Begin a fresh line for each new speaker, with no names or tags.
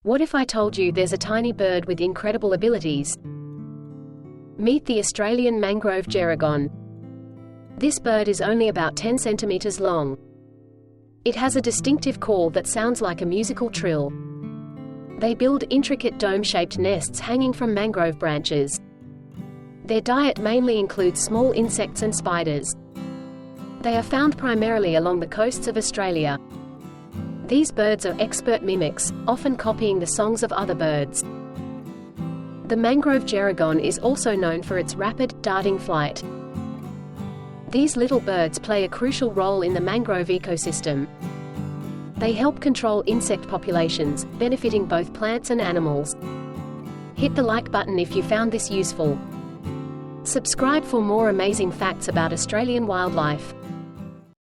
What if I told you there's a tiny bird with incredible abilities? Meet the Australian Mangrove Gerygone. This bird is only about 10 centimeters long. It has a distinctive call that sounds like a musical trill. They build intricate dome-shaped nests hanging from mangrove branches. Their diet mainly includes small insects and spiders. They are found primarily along the coasts of Australia. These birds are expert mimics, often copying the songs of other birds. The Mangrove Gerygone is also known for its rapid, darting flight. These little birds play a crucial role in the mangrove ecosystem. They help control insect populations, benefiting both plants and animals. Hit the like button if you found this useful. Subscribe for more amazing facts about Australian wildlife.